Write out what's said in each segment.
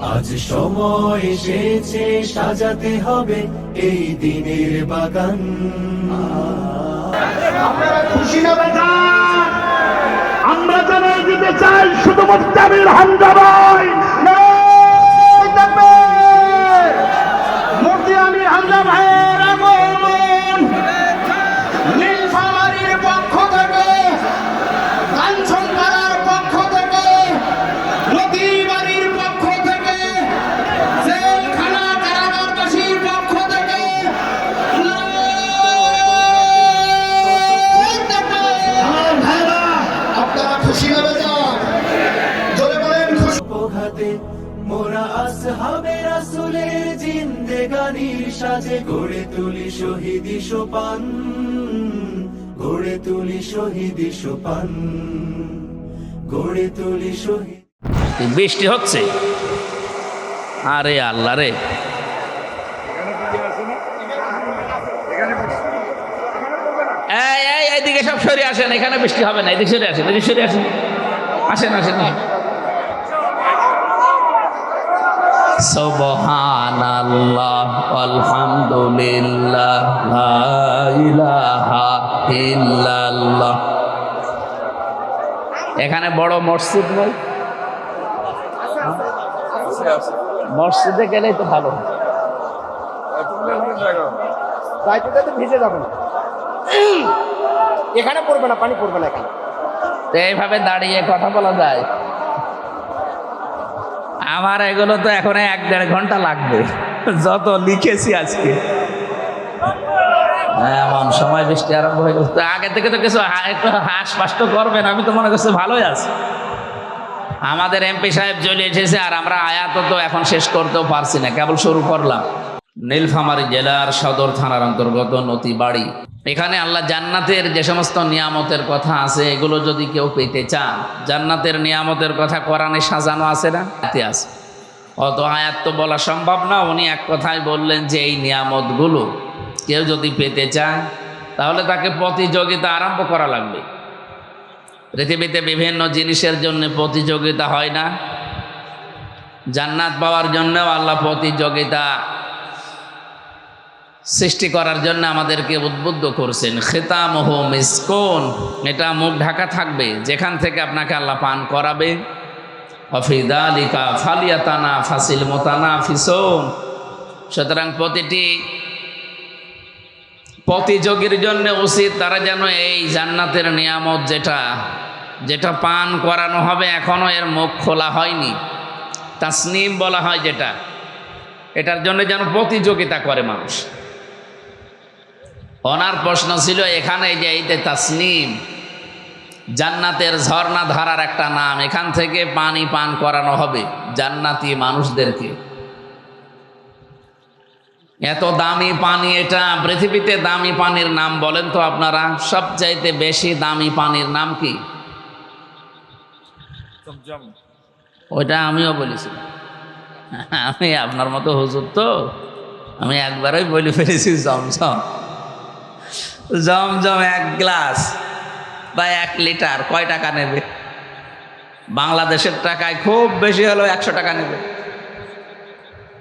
আজ সময় এসেছে সাজাতে হবে এই দিনের বাগান। আপনারা খুশি না বেজান? আমরা জানাই দিতে চাই শুধুমাত্র আমির হামজা ভাই মূর্তি আমির হামজা ভাইয়ের আগমন নীলফামারীর পক্ষ থেকে, কাঞ্চনপাড়ার পক্ষ থেকে, নদীবাড়ির পক্ষ থেকে, জেলখানা কারাগারবাসীর পক্ষ থেকে আপনারা খুশি হবে যান? জোরে বলেন খুশি। পোঘাতে মোরা আসহাবে রাসূলের জিন্দেগানির সাজে গড়ে তুলি শহীদি সোপান, গড়ে তুলি শহীদি সোপান, গড়ে তুলি শহীদ। বৃষ্টি হচ্ছে, আরে আল্লাহ রে। এইদিকে সব সরে আসেন, এখানে বৃষ্টি হবে না। এদিকে সরে আসেন, এদিকে সরে আসেন, আসেন আসেন। সুবহানাল্লাহ আলহামদুলিল্লাহ লা ইলাহা ইল্লাল্লাহ। এখানে বড় মসজিদ নয়, মসজিদে গেলেই তো ভালো। ভিজে যাবে না, এখানে পড়বে না, পানি পড়বে না এখানে। তো এইভাবে দাঁড়িয়ে কথা বলা যায়? আমার এগুলো তো এখন 1-1.5 ঘন্টা লাগবে, যত লিখেছি আজকে। এমন সময় বৃষ্টি আরম্ভ হয়ে গেছে। আগে থেকে তো কিছু একটু হাঁসফাঁস তো করবেন, আমি তো মনে করছি ভালোই আছে। আমাদের এমপি সাহেব চলে এসেছে, আর আমরা আয়াত তো এখন শেষ করতেও পারছি না, কেবল শুরু করলাম। নীলফামারী জেলার সদর থানার অন্তর্গত নদীবাড়ি, এখানে আল্লাহ জান্নাতের যে সমস্ত নিয়ামতের কথা আছে, এগুলো যদি কেউ পেতে চান, জান্নাতের নিয়ামতের কথা কোরআনে সাজানো আছে না? এতে আছে। অত আয়াত তো বলা সম্ভব না। উনি এক কথায় বললেন যে এই নিয়ামতগুলো কেউ যদি পেতে চায়, তাহলে তাকে প্রতিযোগিতা আরম্ভ করা লাগবে। পৃথিবীতে বিভিন্ন জিনিসের জন্য প্রতিযোগিতা হয় না? জান্নাত পাওয়ার জন্যও আল্লাহ প্রতিযোগিতা সৃষ্টি করার জন্য আমাদেরকে উদ্বুদ্ধ করছেন। খিতামুহু মিসকুন, এটা মুখ ঢাকা থাকবে, যেখান থেকে আপনাকে আল্লাহ পান করাবে। ফি যালিকা ফালিয়াতানাফাসিল মুতানাফিসুন। সুতরাং প্রতিটি প্রতিযোগীর জন্য উচিত তারা যেন এই জান্নাতের নিয়ামত যেটা পান করানো হবে, এখনো এর মুখ খোলা হয়নি, তাসনিম বলা হয় যেটা, এটার জন্য যেন প্রতিযোগিতা করে মানুষ। ওনার প্রশ্ন ছিল এখানে যে এইতে তাসনিম, জান্নাতের ঝর্ণা ধারার একটা নাম, এখান থেকে পানি পান করানো হবে জান্নাতি মানুষদেরকে। এত দামি পানি, এটা পৃথিবীতে দামি পানির নাম বলেন তো আপনারা? সবচাইতে বেশি দামি পানির নাম কি? ওইটা আমিও বলেছিলাম। আমি আপনার মতো হুজুর তো, আমি একবারই বলে ফেলেছি জমজম। জমজম 1 গ্লাস বা 1 লিটার কয় টাকা নেবে? বাংলাদেশের টাকায় খুব বেশি হলেও 100 টাকা নেবে।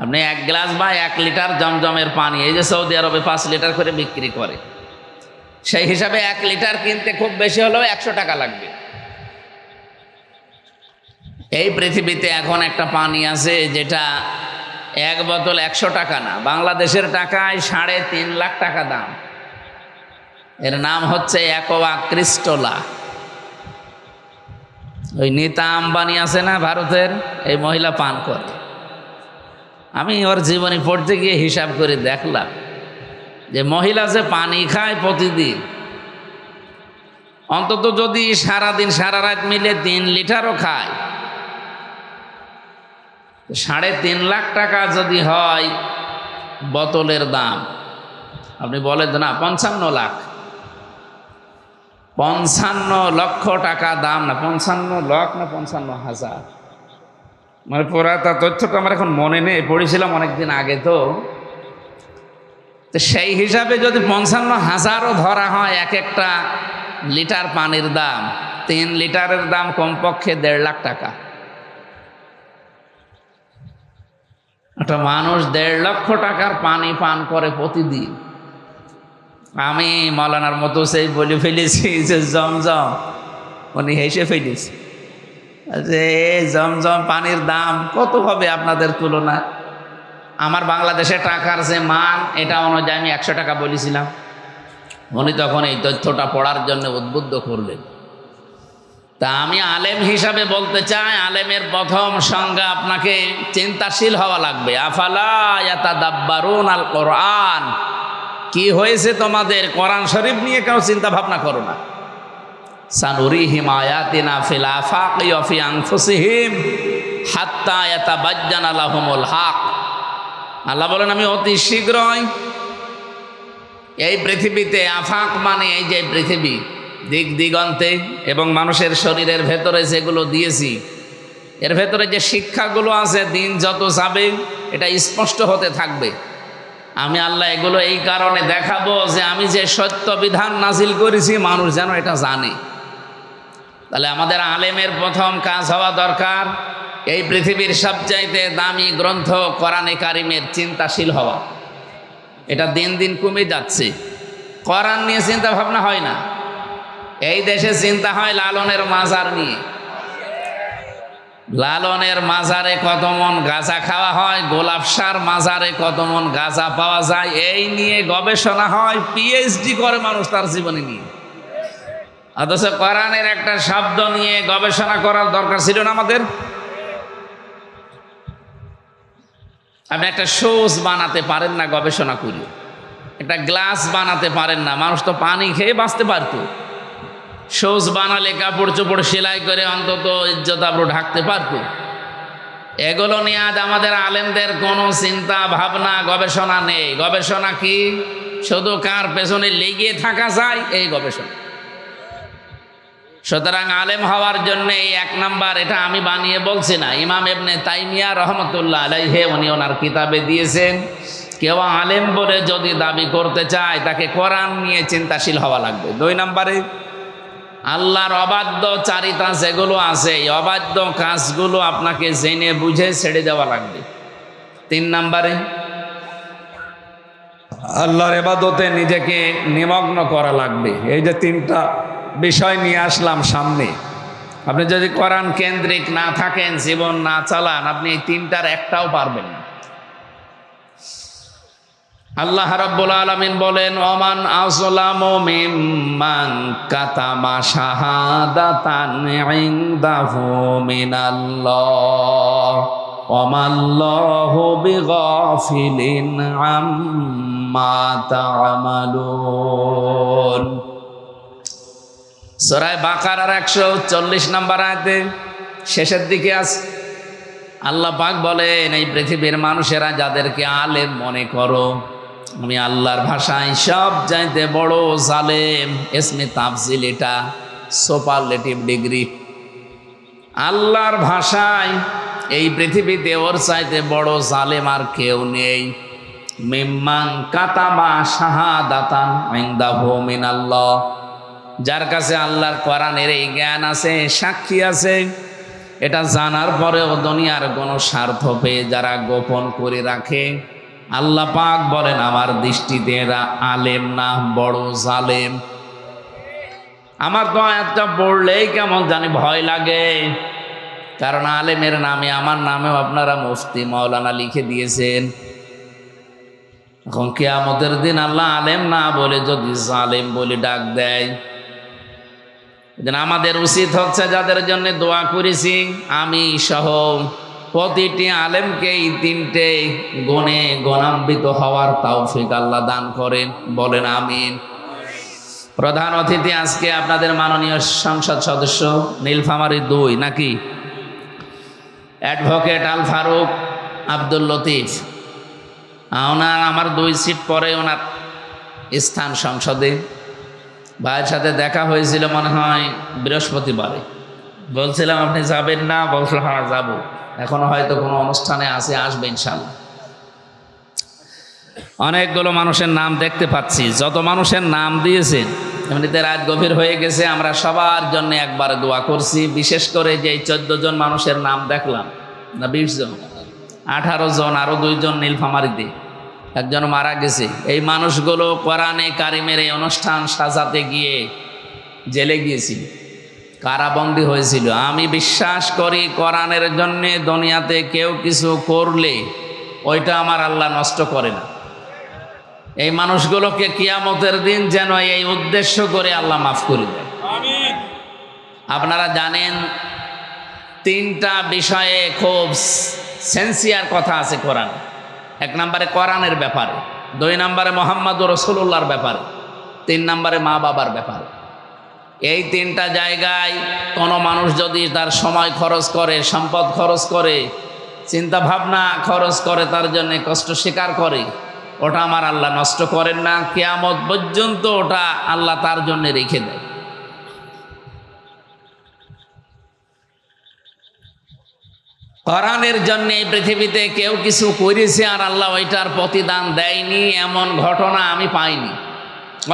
আপনি 1 গ্লাস বা 1 লিটার জমজমের পানি, এই যে সৌদি আরবে 5 লিটার করে বিক্রি করে, সেই হিসাবে 1 লিটার কিনতে খুব বেশি হলেও 100 টাকা লাগবে। এই পৃথিবীতে এখন একটা পানি আছে যেটা 1 বোতল 100 টাকা না, বাংলাদেশের টাকায় 3.5 লাখ টাকা দাম। এর নাম হচ্ছে অ্যাকোয়া ক্রিস্টোলা। ওই নীতা আম্বানি আছে না ভারতের, এই মহিলা পান করে। আমি ওর জীবনী পড়তে গিয়ে হিসাব করে দেখলাম যে মহিলা যে পানি খায় প্রতিদিন, অন্তত যদি সারাদিন সারা রাত মিলে 3 লিটারও খায়, 3.5 লাখ টাকা যদি হয় বোতলের দাম, আপনি বলেন না 55 লাখ, 55 লক্ষ টাকা দাম, না 55 লাখ না 55,000, মানে পুরাটা তথ্যটা আমার এখন মনে নেই, পড়েছিলাম অনেকদিন আগে। তো সেই হিসাবে যদি 55,000ও ধরা হয় এক একটা লিটার পানির দাম, 3 লিটারের দাম কমপক্ষে 1.5 লাখ টাকা। একটা মানুষ 1.5 লক্ষ টাকার পানি পান করে প্রতিদিন। আমি মৌলানার মতো সেই বলে ফেলেছি যে জমজম, উনি হেসে ফেলেছি যে জমজম পানির দাম কত হবে আপনাদের তুলনায়। আমার বাংলাদেশে টাকার যে মান এটা অনুযায়ী আমি 100 টাকা বলেছিলাম। উনি তখন এই তথ্যটা পড়ার জন্য উদ্বুদ্ধ করলেন। তা আমি আলেম হিসাবে বলতে চাই, আলেমের প্রথম সংজ্ঞা আপনাকে চিন্তাশীল হওয়া লাগবে। আফালা ইয়াতাদাব্বারুন আল কোরআন, কি হয়েছে তোমাদের? কোরআন শরীফ নিয়ে কেউ চিন্তা ভাবনা করো না। সানুরিহিম আয়াতিনা ফিল আফাকি ওয়া ফি আনফুসিহিম হাত্তা ইয়াতাবাজ্জানা লাহুমুল হক। আল্লাহ বলেন আমি অতি শীঘ্রই এই পৃথিবীতে, আফাক মানে এই যে পৃথিবী, দিক দিগন্তে এবং মানুষের শরীরের ভেতরে যেগুলো দিয়েছি, এর ভেতরে যে শিক্ষাগুলো আছে, দিন যত যাবে এটা স্পষ্ট হতে থাকবে। আমি আল্লাহ এগুলো এই কারণে দেখাবো যে আমি যে সত্য বিধান নাজিল করেছি মানুষ যেন এটা জানে। তাহলে আমাদের আলেমের প্রথম কাজ হওয়া দরকার এই পৃথিবীর সবচাইতে দামি গ্রন্থ কোরআনে কারিমের চিন্তাশীল হওয়া। এটা দিন দিন কমে যাচ্ছে। কোরআন নিয়ে চিন্তা ভাবনা হয় না। এই দেশে চিন্তা হয় লালনের মাজার নিয়ে। লালনের মাজারে কত মন গাঁজা খাওয়া হয়, গোলাপসার মাজারে কত মন গাঁজা পাওয়া যায়, এই নিয়ে গবেষণা হয়। পিএইচডি করে মানুষ তার জীবনে নিয়ে। অথচ কোরআনের একটা শব্দ নিয়ে গবেষণা করার দরকার ছিল না আমাদের। আপনি একটা শোজ বানাতে পারেন না গবেষণা করি, একটা গ্লাস বানাতে পারেন না, মানুষ তো পানি খেয়ে বাঁচতে পারতো। শোজ বানালে কাপড় চোপড় সেলাই করে অন্তত ইজ্জত আবরু ঢাকতে পারতো। এগুলো নিয়ে আজ আমাদের আলেমদের কোনো চিন্তা ভাবনা গবেষণা নেই। গবেষণা কি? শুধু কার পেছনে লেগে থাকা যায় এই গবেষণা। সুতরাং আলেম হওয়ার জন্য এই 1 নাম্বার, এটা আমি বানিয়ে বলছি না, ইমাম ইবনে তাইমিয়া রহমতুল্লাহ আলাইহি উনি ওনার কিতাবে দিয়েছেন। কেউ আলেম বলে যদি দাবি করতে চায় তাকে কোরআন নিয়ে চিন্তাশীল হওয়া লাগবে। 2 নম্বরে আল্লাহর অবাধ্য চারিতা যেগুলো আছে, এই অবাধ্য কাজগুলো আপনাকে জেনে বুঝে ছেড়ে দেওয়া লাগবে। 3 নম্বরে আল্লাহর ইবাদতে নিজেকে নিমগ্ন করা লাগবে। এই যে 3টা বিষয় নিয়ে আসলাম সামনে, আপনি যদি কোরআন কেন্দ্রিক না থাকেন, জীবন না চালান, আপনি এই 3টার একটাও পারবেন না। আল্লাহ রাব্বুল আলামিন বলেন ওমান আযলামু মিম্মান কাতামা শাহাদাতান ইনদাহু মিনাল্লাহ ওয়ামাল্লাহু বিগাফিলিন আম্মা তা'মালুন। সূরা বাকারার 140 নম্বর আয়াতে শেষের দিকে আছে আল্লাহ পাক বলেন এই পৃথিবীর মানুষেরা যাদেরকে আলেম মনে করো, আমি আল্লাহর ভাষায় সব চাইতে বড় জালেম। ইসমে তাফজিল, এটা সুপারলেটিভ ডিগ্রি। আল্লাহর ভাষায় এই পৃথিবীতে ওর চাইতে বড় জালেম আর কেউ নেই। মিম্মান কাতাবা শাহাদাতান ইনদাহু মিনাল্লাহ, যার কাছে আল্লাহর কোরআনের এই জ্ঞান আছে, সাক্ষী আছে, এটা জানার পরেও দুনিয়ার কোনো স্বার্থ পেয়ে যারা গোপন করে রাখে, আল্লাহ পাক বলেন আমার দৃষ্টিতে এরা আলেম না, বড় জালেম। আমার তো আয়াতটা পড়লেই কেমন জানি ভয় লাগে, কারণ আলেমের নামে, আমার নামেও আপনারা মুফতি মাওলানা লিখে দিয়েছেন। এখন কিয়ামতের দিন আল্লাহ আলেম না বলে যদি জালেম বলে ডাক দেয়, আমাদের উচিত হচ্ছে যাদের জন্য দোয়া করেছি আমি সহ প্রতিটি আলেমকে এই 3টে গুণে গুণান্বিত হওয়ার তৌফিক আল্লাহ দান করেন, বলেন আমিন। প্রধান অতিথি আজকে আপনাদের মাননীয় সংসদ সদস্য নীলফামারী 2 নাকি অ্যাডভোকেট আল ফারুক আব্দুল লতিফ। ওনার আমার 2 সিট পরে ওনার স্থান সংসদে। ভাইয়ের সাথে দেখা হয়েছিল মনে হয় বৃহস্পতিবারে, বলছিলাম আপনি যাবেন না, বলছিলাম হ্যাঁ যাবো, এখনো হয়তো কোনো অনুষ্ঠানে আছে, আসবে ইনশাল্লাহ। অনেকগুলো মানুষের নাম দেখতে পাচ্ছি, যত মানুষের নাম দিয়েছেন এমনিতে রাত গভীর হয়ে গেছে, আমরা সবার জন্য একবার দোয়া করছি। বিশেষ করে যে 14 জন মানুষের নাম দেখলাম, না 20 জন, 18 জন, আরো 2 জন নীলফামারীতে একজন মারা গেছে। এই মানুষগুলো কোরআনে কারিমের এই অনুষ্ঠান সাজাতে গিয়ে জেলে গিয়েছিল, কারাবন্দী হয়েছিল। আমি বিশ্বাস করি কোরআনের জন্য দুনিয়াতে কেউ কিছু করলে ওইটা আমার আল্লাহ নষ্ট করে না। এই মানুষগুলোকে কিয়ামতের দিন যেন এই উদ্দেশ্য করে আল্লাহ মাফ করে দেয়। আপনারা জানেন 3টা বিষয়ে খুব সেন্সিয়ার কথা আছে কোরআন। 1 নম্বরে কোরআনের ব্যাপারে, 2 নম্বরে মুহাম্মদুর রাসূলুল্লাহর ব্যাপারে, 3 নম্বরে মা বাবার ব্যাপারে। এই 3টা জায়গায় কোনো মানুষ যদি তার সময় খরচ করে, সম্পদ খরচ করে, চিন্তা ভাবনা খরচ করে, তার জন্য কষ্ট স্বীকার করে, ওটা আমার আল্লাহ নষ্ট করেন না। কিয়ামত পর্যন্ত ওটা আল্লাহ তার জন্য রেখে দেয়। কোরআনের জন্য এই পৃথিবীতে কেউ কিছু করেছে আর আল্লাহ ওইটার প্রতিদান দেয়নি, এমন ঘটনা আমি পাইনি।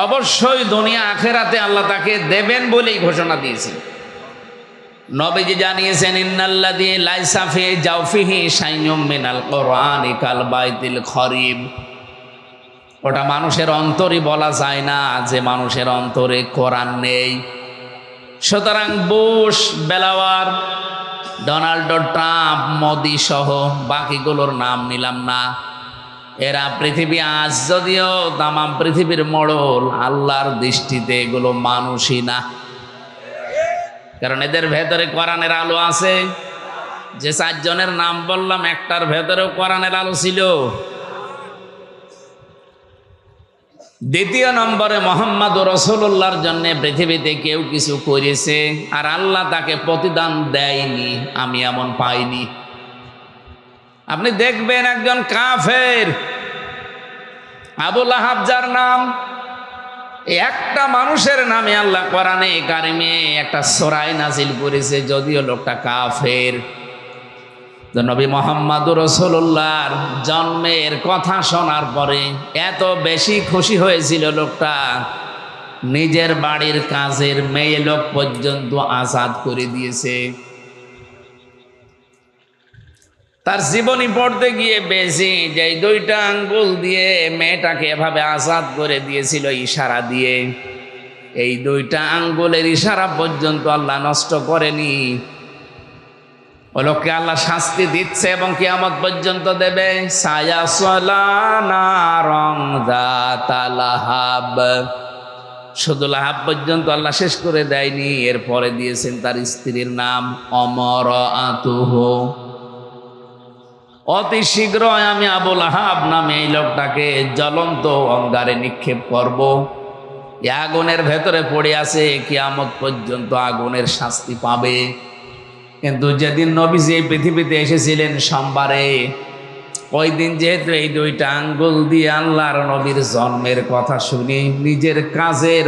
অবশ্যই দুনিয়া আখেরাতে আল্লাহ তাকে দেবেন বলেই ঘোষণা দিয়েছেন। নবীজি জানিয়েছেন, ইন্নাল্লাযী লাইসা ফি জাওফিহি শাইউম মিনাল কোরআনি কাল বাইতিল খরিব। ওটা মানুষের অন্তরই বলা যায় না যে মানুষের অন্তরে কোরআন নেই। সুতরাং বুশ, বেলাওয়ার, ডোনাল্ড ট্রাম্প, মোদি সহ বাকিগুলোর নাম নিলাম না, এরা পৃথিবী আজ যদিও তামাম পৃথিবীর মোড়ল, আল্লাহর দৃষ্টিতে এগুলো মানুষই না। কারণ এদের ভেতরে কোরআনের আলো আছে। যে 4 জনের নাম বললাম, একটার ভেতরেও কোরআনের আলো ছিল। 2 নম্বরে মুহাম্মদুর রাসূলুল্লাহর জন্য পৃথিবীতে কেউ কিছু করেছে আর আল্লাহ তাকে প্রতিদান দেয়নি, আমি এমন পাইনি। আপনি দেখবেন একজন কাফের, আবু লাহাব যার নাম, একটা মানুষের নামে আল্লাহ কোরআনে কারিমে একটা সূরা নাজিল করেছে, যদিও লোকটা কাফের। নবী মুহাম্মদুর রাসূলুল্লাহর জন্মের কথা শোনার পরে এত বেশি খুশি হয়েছিল লোকটা, নিজের বাড়ির কাজের মেয়ে লোক পর্যন্ত আজাদ করে দিয়েছে। তার জীবনী পড়তে গিয়ে বেশি যে 2টা আঙ্গুল দিয়ে মেয়েটাকে এভাবে আজাদ করে দিয়েছিল ইশারা দিয়ে, এই 2টা আঙ্গুলের ইশারা পর্যন্ত আল্লাহ নষ্ট করেনি। ওই লোককে আল্লাহ শাস্তি দিচ্ছে এবং কিয়ামত পর্যন্ত দেবে। সায়াসলা নারং যাতা লাহাব, শুধু লাহাব পর্যন্ত আল্লাহ শেষ করে দেয়নি, এরপরে দিয়েছেন তার স্ত্রীর নাম অমরাতুহু। অতি শীঘ্রই আমি আবু লাহাব নামে এই লোকটাকে জ্বলন্ত অঙ্গারে নিক্ষেপ করব। আগুনের ভেতরে পড়ে আছে, কিয়ামত পর্যন্ত আগুনের শাস্তি পাবে। কিন্তু যেদিন নবীজি এই পৃথিবীতে এসেছিলেন সোমবারে, ওই দিন যেহেতু এই 2টা আঙ্গুল দিয়ে আল্লাহর নবীর জন্মের কথা শুনি, নিজের কাজের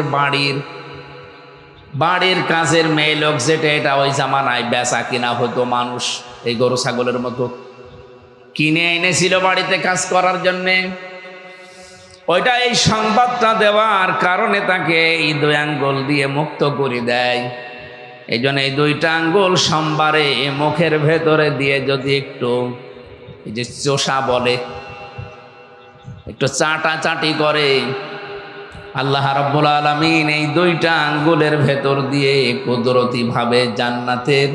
বাড়ির কাজের মেয়ে লোক, যেটা এটা ওই জামানায় বেচা কিনা হতো, মানুষ এই গরু ছাগলের মতো কিনে এনেছিল বাড়িতে কাজ করার জন্যে, ওইটা এই সংবাদটা দেওয়ার কারণে তাকে এই 2 আঙ্গুল দিয়ে মুক্ত করে দেয়। এই জন্য এই 2টা আঙ্গুল সোমবারে মুখের ভেতরে দিয়ে যদি একটু, এই যে চোষা বলে, একটু চাটাচাটি করে, আল্লাহ রাব্বুল আলামিন এই 2টা আঙ্গুলের ভেতর দিয়ে কুদরতিভাবে জান্নাতের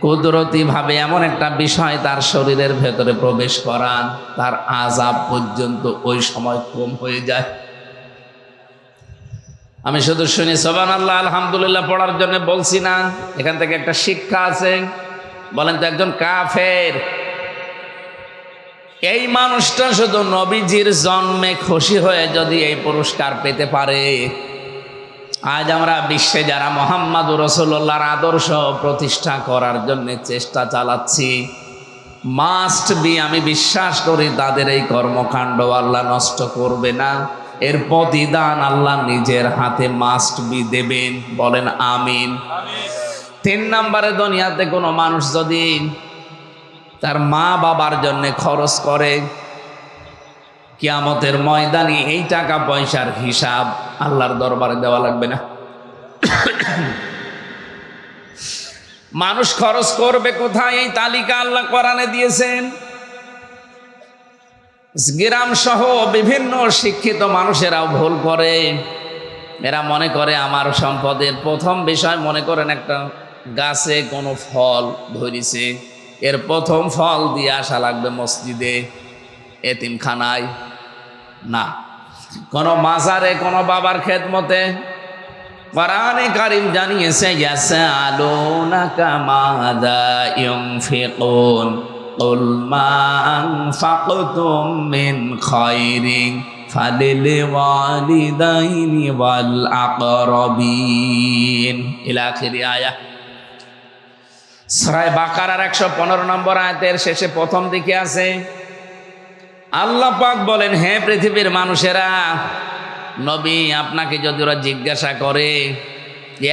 কুদরতিভাবে এমন একটা বিষয় তার শরীরের ভেতরে প্রবেশ করান, তার আযাব পর্যন্ত ওই সময় কম হয়ে যায়। আমি শুধু শুনি সুবহানাল্লাহ আলহামদুলিল্লাহ পড়ার জন্য বলছি না, এখান থেকে একটা শিক্ষা আছে। বলেন তো, একজন কাফের, এই মানুষটা শুধু নবীজির জন্মে খুশি হয়ে যদি এই পুরস্কার পেতে পারে, আজ আমরা বিশ্বে যারা মুহাম্মদুর রাসূলুল্লাহর আদর্শ প্রতিষ্ঠা করার জন্য চেষ্টা চালাচ্ছি, মাস্ট বি, আমি বিশ্বাস করি তাদের এই কর্মকাণ্ড আল্লাহ নষ্ট করবে না, এর প্রতিদান আল্লাহ নিজের হাতে মাস্ট বি দেবেন। বলেন আমিন। 3 নম্বরে, দুনিয়াতে কোনো মানুষ যদি তার মা বাবার জন্য খরচ করে, কিয়ামতের ময়দানে এই টাকা পয়সার হিসাব আল্লাহর দরবারে দেওয়া লাগবে না। মানুষ খরচ করবে কোথায়, এই তালিকা আল্লাহ কোরআনে দিয়েছেন। গ্রাম সহ বিভিন্ন শিক্ষিত মানুষেরাও ভুল করে। এরা মনে করে আমার সম্পদের প্রথম বিষয়, মনে করেন একটা গাছে কোনো ফল ধরেছে, এর প্রথম ফল দিয়ে আসা লাগবে মসজিদে, এতিমখানায় না, কোনো মাজারে, কোনো বাবার খেদমতে। কোরআনে কারীম জানিয়েছে ইয়াসআলুনাকা মাযা ইউনফিকুন কুল মা আনফাকতুম মিন খায়রিন ফালিল ওয়ালিদাইনি ওয়াল আকরাবিন ইলা আখিরি আয়াত। সূরা বাকারার 115 নম্বর আয়াতের শেষে প্রথম দিকে আছে, আল্লাহ পাক বলেন, হে পৃথিবীর মানুষেরা, নবী আপনাকে যদি ওরা জিজ্ঞাসা করে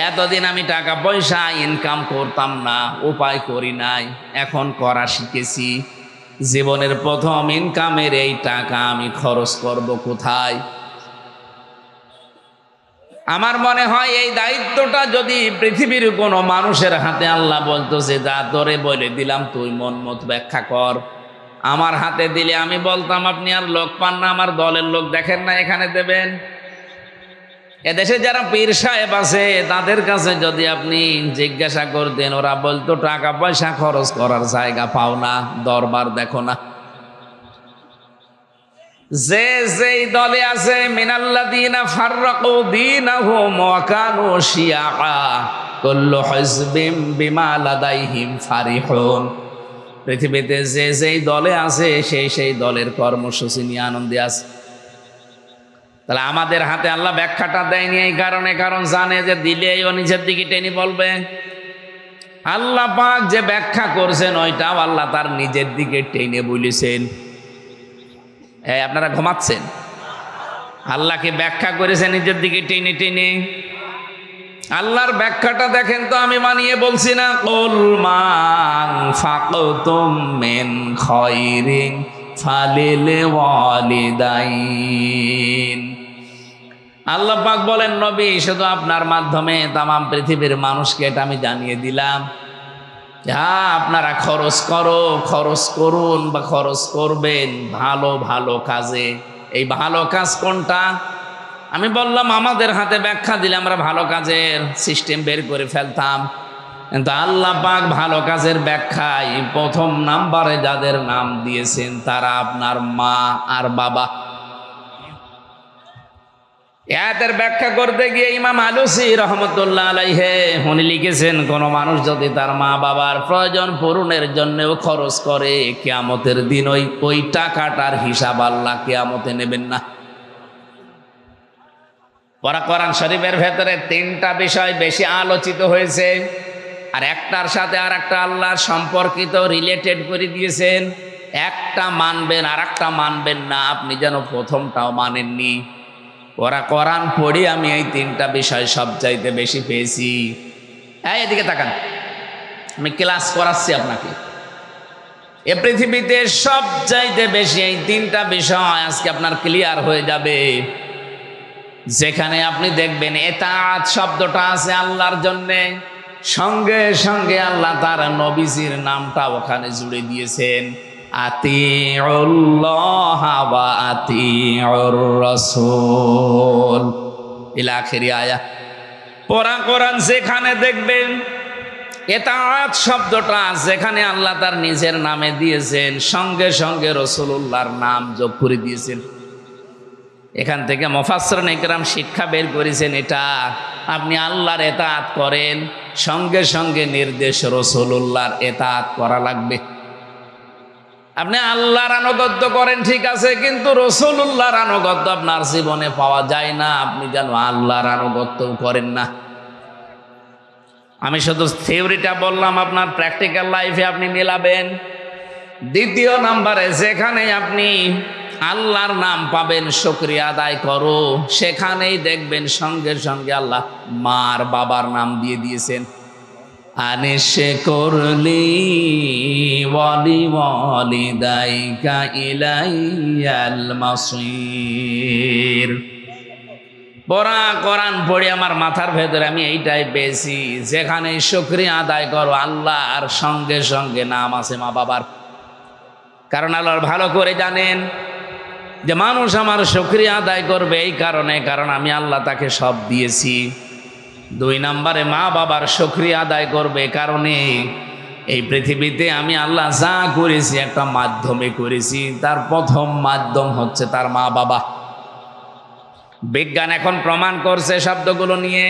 এতদিন আমি টাকা পয়সা ইনকাম করতাম না, উপায় করি নাই, এখন করা শিখেছি, জীবনের প্রথম ইনকামের এই টাকা আমি খরচ করব কোথায়? আমার মনে হয় এই দায়িত্বটা যদি পৃথিবীর কোনো মানুষের হাতে আল্লাহ বলতো যে যা তোরে বলে দিলাম তুই মন মত ব্যাখ্যা কর, আমার হাতে দিলে আমি বলতাম আপনি আর লোক পান না, আমার দলের লোক দেখেন না, এখানে দেবেন। এদেশে যারা পীর সাহেব আছে তাদের কাছে যদি আপনি জিজ্ঞাসা করতেন, ওরা বলতো টাকা পয়সা খরচ করার জায়গা পাও না, দরবার দেখো না। যে যেই দলে আছে, মিনাল্লাযীনা ফাররাকু দীনাহুম ওয়া কানু শিয়া কুল্লু হিজবিম বিমা লাদাইহিম ফারিহুন। পৃথিবীতে যে যেই দলে আছে সেই দলের কর্মসূচি নিয়ে আনন্দে আছে। তাহলে আমাদের হাতে আল্লাহ ব্যাখ্যাটা দেয়নি এই কারণে, কারণ জানে যে দিলে ও নিজের দিকে টেনে বলবে। আল্লাহ পাক যে ব্যাখ্যা করছেন ওইটাও আল্লাহ তার নিজের দিকে টেনে বলেছেন। আপনারা ঘুমাচ্ছেন? আল্লাহকে ব্যাখ্যা করেছে নিজের দিকে টেনে টেনে। আল্লাহর ব্যাখ্যাটা দেখেন তো, আমি মানিয়ে বলছি না। কুল মা আনফাকতুম মিন খায়রিন ফালিল ওয়ালিদাইন। আল্লাহ পাক বলেন, নবী শুধু আপনার মাধ্যমে তামাম পৃথিবীর মানুষকে এটা আমি জানিয়ে দিলাম, হ্যাঁ আপনারা খরচ করুন বা খরচ করবেন ভালো ভালো কাজে। এই ভালো কাজ কোনটা? আমি বললাম আমাদের হাতে ব্যাখ্যা দিলে আমরা ভালো কাজের সিস্টেম বের করে ফেলতাম, কিন্তু আল্লাহ পাক ভালো কাজের ব্যাখ্যায় প্রথম নাম্বারে যাদের নাম দিয়েছেন তারা আপনার মা আর বাবা। এর ব্যাখ্যা করতে গিয়ে ইমাম আলুসি রহমতুল্লাহ আলাইহি উনি লিখেছেন, কোন মানুষ যদি তার মা বাবার প্রয়োজন পূরণের জন্যও খরচ করে, কিয়ামতের দিন ওই টাকাটার হিসাব আল্লাহ কিয়ামতে নেবেন না। কোরআন শরীফের ভেতরে 3টা বিষয় বেশি আলোচিত হয়েছে, আর একটার সাথে আর একটা আল্লাহর সম্পর্কিত রিলেটেড করে দিয়েছেন। একটা মানবেন আর একটা মানবেন না, আপনি যেন প্রথমটাও মানেননি। কোরআন পড়ি আমি এই 3টা বিষয় সবচাইতে বেশি পেয়েছি। এদিকে তাকান, আমি ক্লাস করাচ্ছি আপনাকে। এ পৃথিবীতে সবচাইতে বেশি এই 3টা বিষয় আজকে আপনার ক্লিয়ার হয়ে যাবে। যেখানে আপনি দেখবেন এতাআত শব্দটা আছে আল্লাহর জন্যে, সঙ্গে সঙ্গে আল্লাহ তার নবীজির নামটা ওখানে জুড়ে দিয়েছেন, আতিউল্লাহ ওয়া আতিউর রাসূল ইলা আখিরি আয়াত। কোরআন যেখানে দেখবেন এতাআত শব্দটা যেখানে আল্লাহ তার নিজের নামে দিয়েছেন, সঙ্গে সঙ্গে রাসূলুল্লাহর নাম যোগ করে দিয়েছেন। এখান থেকে মুফাসসিরিন ইকরাম শিক্ষা বের করেছেন, এটা আপনি আল্লাহর এতাআত করেন, সঙ্গে সঙ্গে নির্দেশ রাসূলুল্লাহর এতাআত করা লাগবে। আপনি আল্লাহর আনুগত্য করেন ঠিক আছে, কিন্তু রাসূলুল্লাহর আনুগত্য আপনার জীবনে পাওয়া যায় না, আপনি যেন আল্লাহর আনুগত্য করেন না। আমি শুধু থিওরিটা বললাম, আপনার প্র্যাকটিক্যাল লাইফে আপনি মেলাবেন। দ্বিতীয় নাম্বারে যেখানে আপনি আল্লাহর নাম পাবেন শুকরিয়া আদায় করো, সেখানেই দেখবেন সঙ্গে সঙ্গে আল্লাহ মার বাবার নাম দিয়ে দিয়েছেন। আনিশে করলি ওয়ালি ওয়ালিদাইকা ইলাইয়াল মাসির। কোরআন পড়ে আমার মাথার ভেতরে আমি এইটাই পেয়েছি, যেখানে শুকরিয়া আদায় করো আল্লাহ আর সঙ্গে সঙ্গে নাম আছে মা বাবার। কারণ আল্লাহ ভালো করে জানেন যে মানুষ আমার শুকরিয়া আদায় করবে এই কারণে, কারণ আমি আল্লাহ তাকে সব দিয়েছি। 2 নম্বরে মা বাবার শুকরিয়া আদায় করবে কারণে এই পৃথিবীতে আমি আল্লাহ যা করেছি একটা মাধ্যমে করেছি, তার প্রথম মাধ্যম হচ্ছে তার মা বাবা। বিজ্ঞান এখন প্রমাণ করছে শব্দগুলো নিয়ে।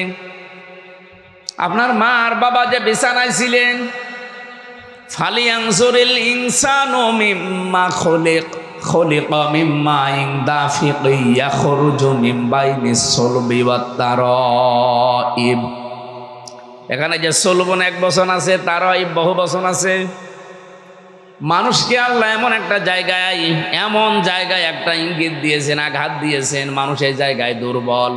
আপনার মা আর বাবা যে বিছানায় ছিলেন, ফালিয়ানজুরিল ইনসানু মিম্মা খুলিকা মিম্মা ইন দাফিকি ইয়াখরুজু মিন বাইনিস সুলবি ওয়াত তারাইব। এখানে যে সুলবন 1 বচন আছে, তারাইব বহু বচন আছে। মানুষকে আল্লাহ এমন একটা জায়গায় একটা ইঙ্গিত দিয়েছেন, আঘাত দিয়েছেন, মানুষ এই জায়গায় দুর্বল।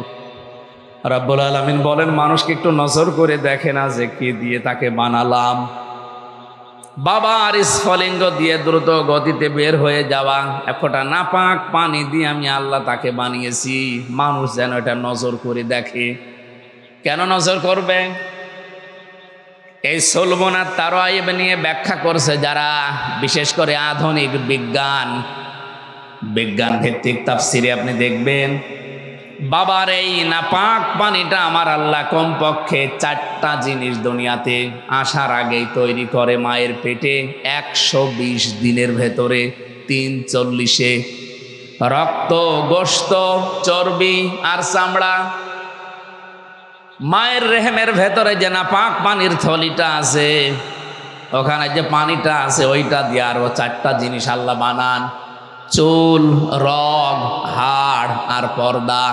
রব্বুল আলামিন বলেন, মানুষকে একটু নজর করে দেখে না যে কি দিয়ে তাকে বানালাম। বাবার স্ফলিঙ্গ দিয়ে দ্রুত গতিতে বের হয়ে যাওয়া এক ফোঁটা নাপাক পানি দিয়ে আমি আল্লাহ তাকে বানিয়েছি। মানুষ যেন এটা নজর করে দেখে। কেন নজর করবে? এই সুলবন আর তারাইব নিয়ে ব্যাখ্যা করছে যারা, বিশেষ করে আধুনিক বিজ্ঞান ভিত্তিক তাফসিরে আপনি দেখবেন, বাবার এই নাপাক পানিটা আমার আল্লাহ কমপক্ষে 4টা জিনিস দুনিয়াতে আসার আগেই তৈরি করে মায়ের পেটে। 120 দিনের ভেতরে 340-এ রক্ত, গোশত, চর্বি আর চামড়া। মায়ের রেহেমের ভেতরে যে নাপাক পানির থলিটা আছে, ওখানে যে পানিটা আছে ওইটা দিয়ে আরো 4টা জিনিস আল্লাহ বানান। চুল, রগ, হাড় আর পর্দা।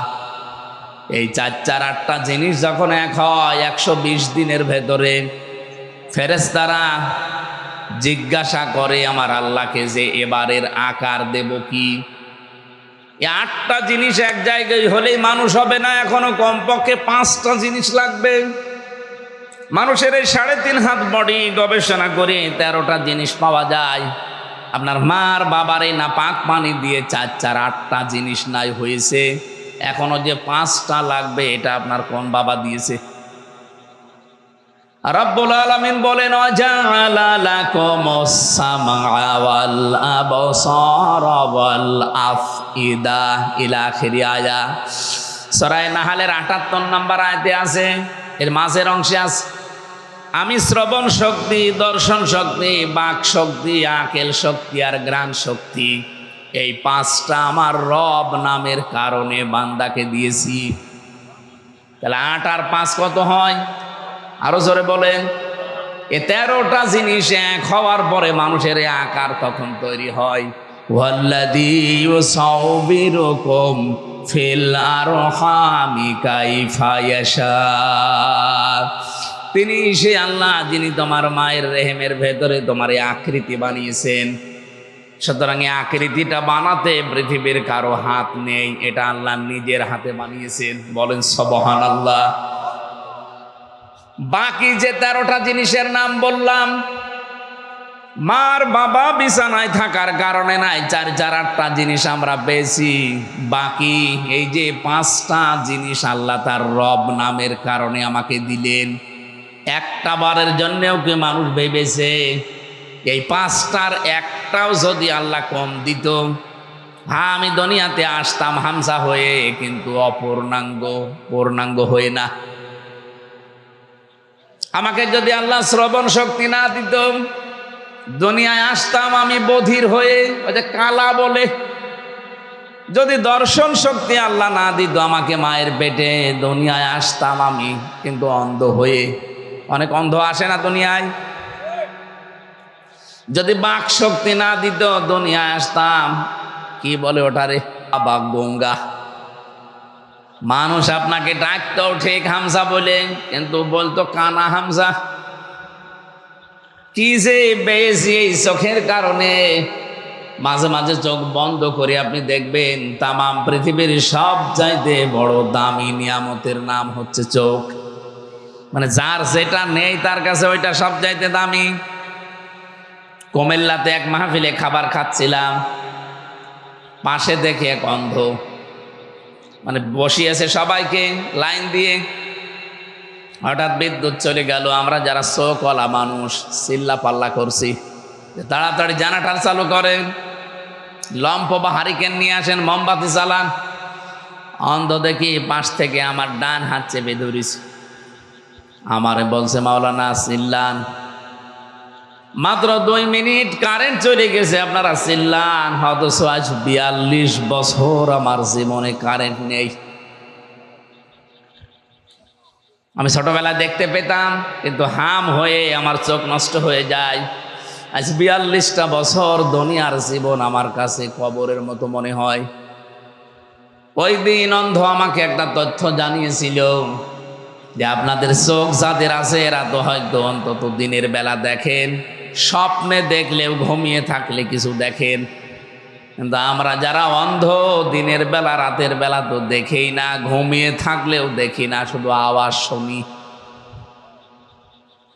এই 4-8টা জিনিস যখন এক হয় 120 দিনের ভেতরে, ফেরেশতারা জিজ্ঞাসা করে আমার আল্লাহকে যে এবারের আকার দেব কি? এই 8টা জিনিস এক জায়গায় হলেই মানুষ হবে না, এখনো কমপক্ষে 5টা জিনিস লাগবে। মানুষের এই 3.5 হাত বডি গবেষণা করে 13টা জিনিস পাওয়া যায়। আপনার মার বাবার এই নাপাক পানি দিয়ে 8টা জিনিস নাই হয়েছে, এখনো যে 5টা লাগবে এটা আপনার কোন বাবা দিয়েছে? রব্বুল আলামিন বলেন, ওয়াজাআলা লাকুমুস সামআ ওয়াল আবসারা ওয়াল আফইদা ইলা আখিরি আয়া। সূরা নাহলের 78 নম্বর আয়াতে আছে, এর মাঝের অংশে আছে, আমি শ্রবণ শক্তি, দর্শন শক্তি, বাক শক্তি, আকেল শক্তি আর ঘ্রাণ শক্তি, এই 5টা আমার রব নামের কারণে বান্দাকে দিয়েছি। তাহলে 8 আর 5 কত হয়? আরো জোরে বলেন। এই 13টা জিনিস এক হওয়ার পরে মানুষের আকার তখন তৈরি হয়। ওয়াল্লাযী ইউসাউবিরুকুম ফিল আরহামি কাইফা ইয়াশা। তিনি সে আল্লাহ যিনি তোমার মায়ের রেহেমের ভেতরে তোমার এই আকৃতি বানিয়েছেন। সুতরাং এই আকৃতিটা বানাতে পৃথিবীর কারো হাত নেই, এটা আল্লাহ নিজের হাতে বানিয়েছেন। বলেন সুবহানাল্লাহ। বাকি যে 13টা জিনিসের নাম বললাম, মার বাবা বিছানায় থাকার কারণে নাই, 4-8টা জিনিস আমরা পেয়েছি। বাকি এই যে 5টা জিনিস আল্লাহ তার রব নামের কারণে আমাকে দিলেন। একটা বারের জন্যেও কি মানুষ ভেবেছে এই 5টার একটাও যদি আল্লাহ কম দিত, হ্যাঁ আমি দুনিয়াতে আসতাম হামজা হয়ে, কিন্তু পূর্ণাঙ্গ হয়ে না। আমাকে যদি আল্লাহ শ্রবণ শক্তি না দিত, দুনিয়ায় আসতাম আমি বধির হয়ে, ওই যে কালা বলে। যদি দর্শন শক্তি আল্লাহ না দিত আমাকে মায়ের পেটে, দুনিয়ায় আসতাম আমি কিন্তু অন্ধ হয়ে। অনেক অন্ধ আসে না দুনিয়ায়? যদি বাক শক্তি না দিত দুনিয়ায় আসতাম কি বলে ওটারে, বাবা গঙ্গা। মানুষ আপনাকে ডাকতো ঠিক হামজা বলে, কিন্তু বলতো কানা হামজা। কি যে বেশি এই চোখের কারণে মাঝে মাঝে চোখ বন্ধ করে আপনি দেখবেন তামাম পৃথিবীর সব চাইতে বড় দামি নিয়ামতের নাম হচ্ছে চোখ। মানে যার যেটা নেই তার কাছে ওইটা সব চাইতে দামি। কুমিল্লাতে এক মাহফিলে খাবার খাচ্ছিলাম, পাশে দেখে এক অন্ধ, মানে বসিয়েছে সবাইকে লাইন দিয়ে। হঠাৎ বিদ্যুৎ চলে গেল। আমরা যারা চোখওয়ালা মানুষ চিল্লা পাল্লা করছি, তাড়াতাড়ি জানাটার চালু করেন। লম্প বা হারিকেন নিয়ে আসেন, মোমবাতি জ্বালান। অন্ধ দেখি পাশ থেকে আমার ডান হাত চেপে ধরিস, আমারে বলছে মাওলানা চিল্লান। মাত্র 2 মিনিট কারেন্ট চলে গেছে, আপনারা চিল্লান। অথচ আজ 42 বছর আমার জীবনে কারেন্ট নেই। আমি ছোটবেলায় দেখতে পেতাম, কিন্তু হাম হয়ে আমার চোখ নষ্ট হয়ে যায়। আজ 42টা বছর দুনিয়ার জীবন আমার কাছে কবরের মতো মনে হয়। ওই দিন অন্ধ আমাকে একটা তথ্য জানিয়েছিল যে আপনাদের চোখ যাদের আছে এরা তো হয়তো অন্তত দিনের বেলা দেখেন, স্বপ্নে দেখলেও ঘুমিয়ে থাকলে কিছু দেখেন, কিন্তু আমরা যারা অন্ধ দিনের বেলা রাতের বেলা তো দেখেই না, ঘুমিয়ে থাকলেও দেখি না, শুধু আওয়াজ শুনি।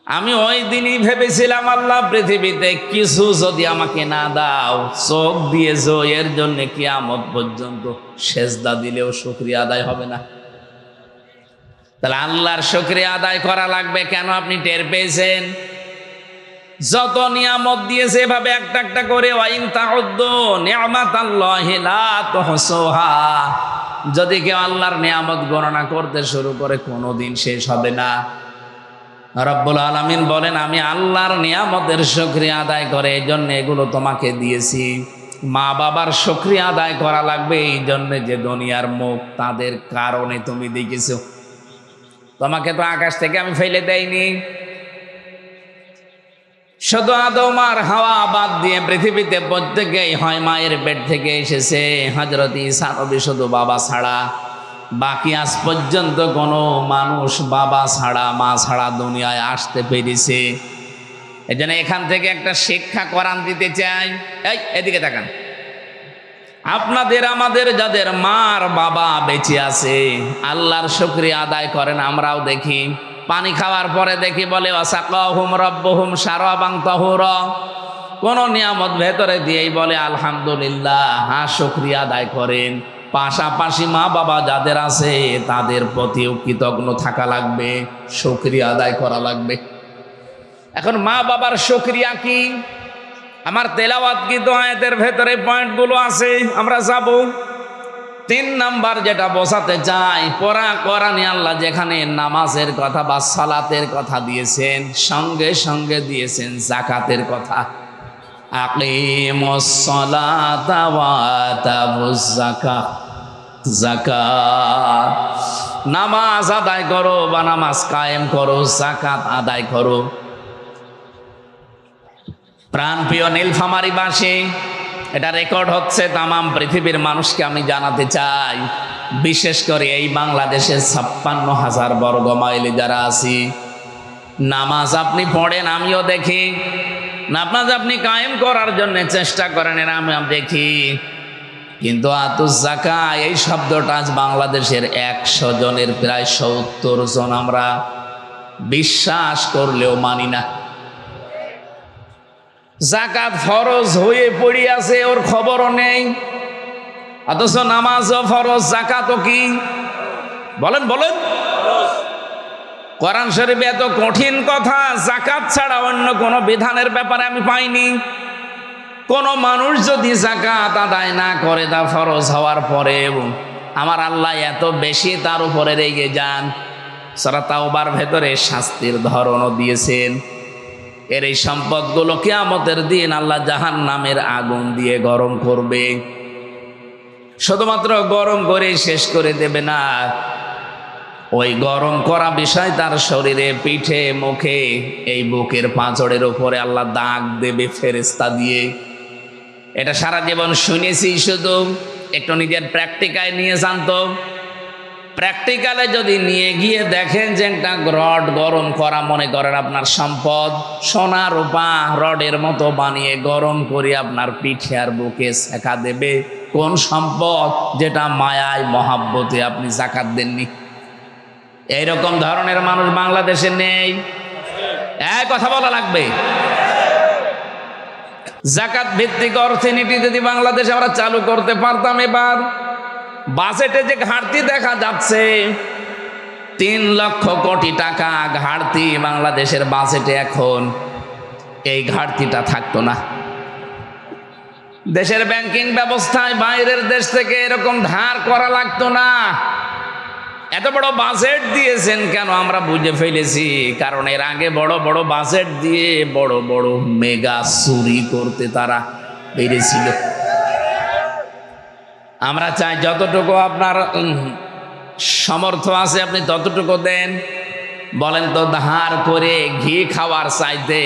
আমি ওই দিনই ভেবেছিলাম আল্লাহ পৃথিবীতে কিছু যদি আমাকে না দাও, চোখ দিয়েছো এর জন্য কিয়ামত পর্যন্ত সেজদা দিলেও শুকরিয়া আদায় হবে না। তাহলে আল্লাহর শুকরিয়া আদায় করা লাগবে কেন? আপনি টের পেয়েছেন যত নিয়ামত দিয়েছে এভাবে একটা একটা করে, ওয়াইন তাউদ্দু নি'মাতাল্লাহি লা তুহসুহা, যদি কেউ আল্লাহর নিয়ামত গণনা করতে শুরু করে কোনোদিন শেষ হবে না। রব্বুল আলামিন বলেন আমি আল্লাহর নিয়ামতের শুকরিয়া আদায় করে এই জন্য এগুলো তোমাকে দিয়েছি। মা বাবার শুকরিয়া আদায় করা লাগবে এই জন্য যে দুনিয়ার মুখ তাদের কারণে তুমি দেখেছো। তোমাকে তো আকাশ থেকে আমি ফেলে দেইনি, শুধু আদম আর হাওয়া বাদ দিয়ে পৃথিবীতে প্রত্যেকেই হয় মায়ের পেট থেকে এসেছে। হযরত ঈসা নবী শুধু বাবা ছাড়া, বাকি আজ পর্যন্ত কোনো মানুষ বাবা ছাড়া মা ছাড়া দুনিয়ায় আসতে পেরেছে। এই জন্য এখান থেকে একটা শিক্ষা কোরআন দিতে চাই। এই এদিকে তাকান, আপনাদের আমাদের যাদের মার বাবা বেঁচে আছে আল্লাহর শুকরিয়া আদায় করেন। আমরাও দেখি পানি খাওয়ার পরে দেখি বলে ওয়াসাকাহুম রাব্বুহুম শারাবান তাহুরা, কোন নিয়ামত ভেতরে দিয়েই বলে আলহামদুলিল্লাহ, হ্যাঁ শুকরিয়া আদায় করেন। পাশাপাশি মা বাবা যাদের আছে তাদের প্রতিও কৃতজ্ঞ থাকা লাগবে, শুকরিয়া আদায় করা লাগবে। এখন মা বাবার শুকরিয়া কি? আমার তেলাওয়াতকৃত আয়াতের ভেতরে পয়েন্টগুলো আছে, আমরা যাব। 3 নাম্বার যেটা বোঝাতে চাই, পড়া কোরআনে আল্লাহ যেখানে নামাজের কথা বা সালাতের কথা দিয়েছেন, সঙ্গে সঙ্গে দিয়েছেন যাকাতের কথা। আকিমুস সালাতা ওয়া আতাবুজ যাকাত, যাকাত নামাজ আদায় করো বা নামাজ কায়েম করো, যাকাত আদায় করো। প্রাণপ্রিয় নীলফামারীবাসী, এটা রেকর্ড হচ্ছে, তামাম পৃথিবীর মানুষকে আমি জানাতে চাই, বিশেষ করে এই বাংলাদেশের 56,000 বর্গ মাইলে যারা আছি, নামাজ আপনি পড়েন আমিও দেখি, নামাজ আপনি কায়েম করার জন্য চেষ্টা করেন এরা আমি দেখি, কিন্তু আতুজ যাকা এই শব্দটা আজ বাংলাদেশের 100 জনের প্রায় 70 জন আমরা বিশ্বাস করলেও মানি না। যাকাত ফরজ হয়ে পড়ে আছে, ওর খবরও নেই, অথচ নামাজও ফরজ, যাকাতও কি? বলেন বলেন। কোরআন শরীফে এত কঠিন কথা যাকাত ছাড়া অন্য কোনো বিধানের ব্যাপারে আমি পাইনি। কোন মানুষ যদি যাকাত আদায় না করে তা ফরজ হওয়ার পরেও আমার আল্লাহ এত বেশি তার উপরে রেগে যান। সূরা তাওবার ভেতরে শাস্তির ধরনও দিয়েছেন। এর এই সম্পদগুলো কিয়ামতের দিন আল্লাহ জাহান্নামের আগুন দিয়ে গরম করবে। শুধুমাত্র গরম করে শেষ করে দেবে না, ওই গরম করা বিষয় তার শরীরে, পিঠে, মুখে, এই বুকের পাঁজরের উপরে আল্লাহ দাগ দেবে ফেরেশতা দিয়ে। এটা সারা জীবন শুনেছি, শুধু একটু নিজের প্র্যাকটিক্যাল নিয়ে জানতো। প্র্যাকটিক্যালে যদি নিয়ে গিয়ে দেখেন যে একটা রড গরম করা, মনে করেন আপনার সম্পদ সোনা রূপা রডের মতো বানিয়ে গরম করে আপনার পিঠে আর বুকে সেকা দেবে, কোন সম্পদ? যেটা মায়ায় মহাব্বতে আপনি যাকাত দেননি। এইরকম ধরনের মানুষ বাংলাদেশে নেই, এক কথা বলা লাগবে। যাকাত ভিত্তিক অর্থনীতি যদি বাংলাদেশে আমরা চালু করতে পারতাম, এবার বাজেটে যে ঘাটতি দেখা যাচ্ছে 3 লক্ষ কোটি টাকা ঘাটতি বাংলাদেশের বাজেটে, এখন এই ঘাটতিটা থাকতো না। দেশের ব্যাংকিং ব্যবস্থায় বাইরের দেশ থেকে এরকম ধার করা লাগতো না। এত বড় বাজেট দিয়েছেন কেন আমরা বুঝে ফেলেছি, কারণ এর আগে বড় বড় বাজেট দিয়ে বড় বড় মেগা চুরি করতে তারা পেরেছিল। আমরা চাই যতটুকু আপনার সামর্থ্য আছে আপনি ততটুকু দেন। বলেন তো, ধার করে ঘি খাওয়ার চাইতে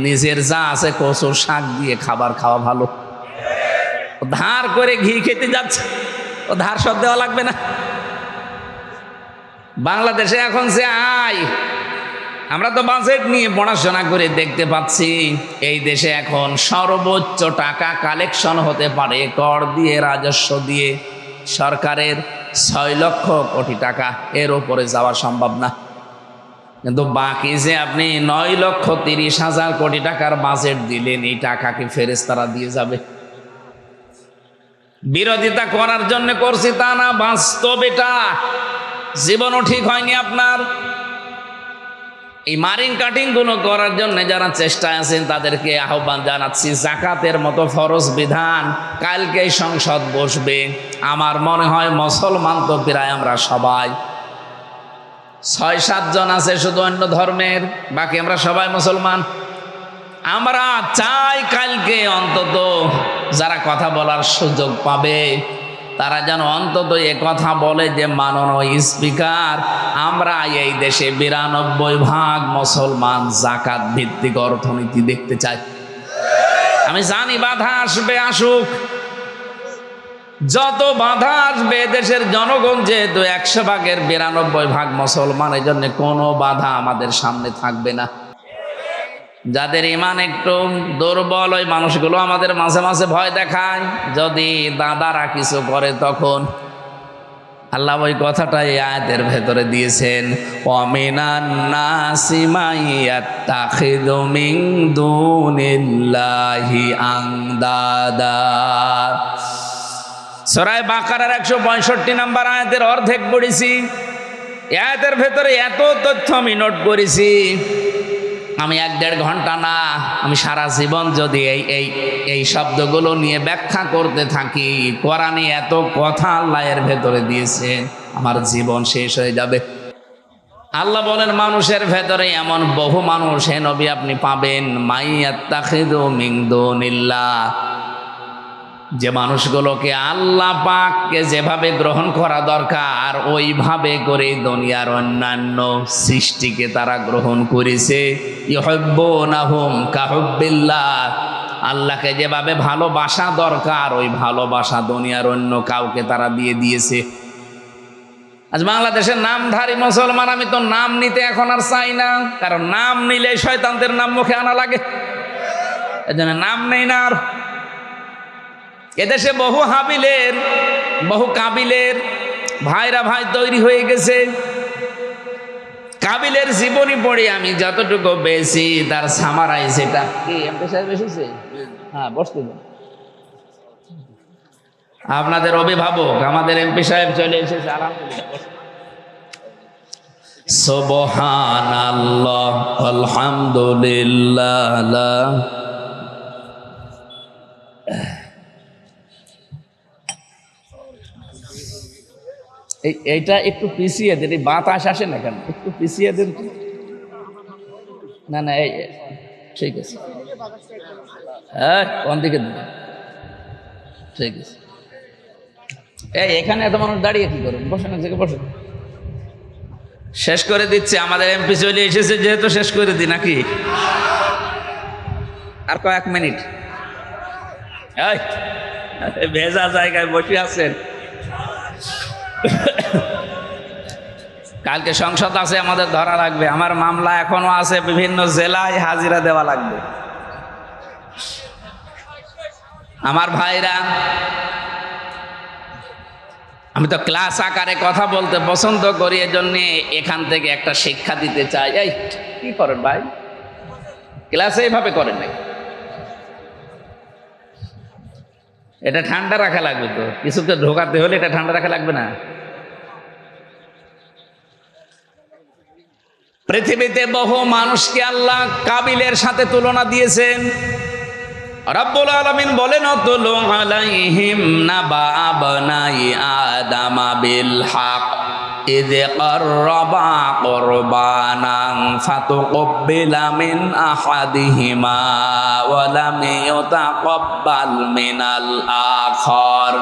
নিজের যা আছে কচুর শাক দিয়ে খাবার খাওয়া ভালো। ধার করে ঘি খেতে যাচ্ছে, ও ধার সব দেওয়া লাগবে না। বাংলাদেশে এখন যে আয়, আমরা তো বাজেট নিয়ে পড়াশোনা করে দেখতে পাচ্ছি এই দেশে এখন সর্বোচ্চ টাকা কালেকশন হতে পারে কর দিয়ে, রাজস্ব দিয়ে সরকারের 6 লক্ষ কোটি টাকা, এর উপরে যাওয়া সম্ভব না। কিন্তু বাকি যে আপনি 9,30,000 কোটি টাকার বাজেট দিলেন, এই টাকা কি ফেরেশতারা দিয়ে যাবে? বিরোধিতা করার জন্য করছি তা না, বাস্তব এটা। জীবনও ঠিক হয়নি আপনার। এই মারিং কাটিং গুলো করার জন্য যারা চেষ্টায় আছেন তাদেরকে আহ্বান জানাচ্ছি, জাকাতের মতো ফরজ বিধান কালকেই সংসদ বসবে। আমার মনে হয় মুসলমান তো প্রায় আমরা সবাই 6-7 জন আছে শুধু অন্য ধর্মের, বাকি আমরা সবাই মুসলমান। আমরা চাই কালকে অন্তত যারা কথা বলার সুযোগ পাবে তারা যেন অন্তত এ কথা বলে যে মাননীয় স্পিকার, আমরা এই দেশে 92% মুসলমান জাকাত ভিত্তিক অর্থনীতি দেখতে চাই। আমি জানি বাধা আসবে, আসুক, যত বাধা আসবে দেশের জনগণ যেহেতু 100%-এর 92% মুসলমান, এই জন্য কোনো বাধা আমাদের সামনে থাকবে না। যাদের ইমান একটু দুর্বল ওই মানুষগুলো আমাদের মাঝে মাঝে ভয় দেখায়, যদি দাদারা কিছু করে তখন আল্লাহ ওই কথাটাই আয়াতের ভেতরে দিয়েছেন, ওয়ামিনান নাসি মাইয়াত্তাখিযু মিন দুনিল্লাহি আনদাদা। সূরা বাকারার 165 নম্বর আয়াতের অর্ধেক পড়েছি। আয়াতের ভেতরে এত তথ্য আমি নোট করেছি, আমি 1-1.5 ঘন্টা না, আমি সারা জীবন যদি এই শব্দগুলো নিয়ে ব্যাখ্যা করতে থাকি, কোরআনে এত কথা আল্লাহ এর ভেতরে দিয়েছেন, আমার জীবন শেষ হয়ে যাবে। আল্লাহ বলেন মানুষের ভেতরে এমন বহু মানুষ হে নবী আপনি পাবেন, মাইয়াত্তাখিযু মিন দুনিল্লাহ, যে মানুষগুলোকে আল্লাহ পাককে যেভাবে গ্রহণ করা দরকার ওইভাবে করে দুনিয়ার অন্যান্য সৃষ্টিকে তারা গ্রহণ করেছে। ইউহিব্বুনাহুম কাহুব্বিল্লাহ, আল্লাহকে যেভাবে ভালোবাসা দরকার ওই ভালোবাসা দুনিয়ার অন্য কাউকে তারা দিয়ে দিয়েছে। আজ বাংলাদেশের নামধারী মুসলমান, আমি তো নাম নিতে এখন আর চাই না, কারণ নাম নিলে শয়তানদের নাম মুখে আনা লাগে, এজন্য নাম নেই না। আর এদেশে বহু হাবিলের বহু কাবিলের ভাইরা ভাই তৈরি হয়ে গেছে। কাবিলের জীবনী পড়ে আমি যতটুকু বেশি তার সামারাইজ, এটা কি এমপি সাহেব এসেছে? হ্যাঁ, বসতে দিন। আপনাদের অভিভাবক আমাদের এমপি সাহেব চলে এসেছে, আলহামদুলিল্লাহ। সুবহানাল্লাহ আলহামদুলিল্লাহ। এইটা একটু পিছিয়ে দেন, এই বাতাস আসে না কেন, একটু পিছিয়ে দেন। না না, এই ঠিক আছে, কোন দিকে দেন? ঠিক আছে। এখানে এত মানুষ দাঁড়িয়ে কি করেন? বসেন, এক জায়গায় বসেন। শেষ করে দিচ্ছে, আমাদের এমপি চলে এসেছে যেহেতু শেষ করে দিই নাকি? আর কয়েক মিনিট। ভেজা জায়গায় বসে আছেন। কালকে সংসদ আছে, আমাদের ধরা লাগবে। আমার মামলা এখনো আছে, বিভিন্ন জেলায় হাজিরা দেওয়া লাগবে। আমার ভাইরা, আমি তো ক্লাস আকারে কথা বলতে পছন্দ করি, এজন্য এখান থেকে একটা শিক্ষা দিতে চাই। এই কি করেন ভাই, ক্লাসে এইভাবে করেন নাকি? এটা ঠান্ডা রাখা লাগবে তো, কিছুকে ঢোকাতে হলে এটা ঠান্ডা রাখা লাগবে না? পৃথিবীতে বহু মানুষকে আল্লাহ কাবিলের সাথে তুলনা দিয়েছেন। রব্বুল আলামিন বলেন আতলু আলাইহিম নাবা আবনাই আদামা বিল হক ইয ক্বাররাবা কুরবানান ফাতুকব্বিলা মিন আহাদিহিমা ওয়া লাম ইউতাকাব্বাল মিনাল আখার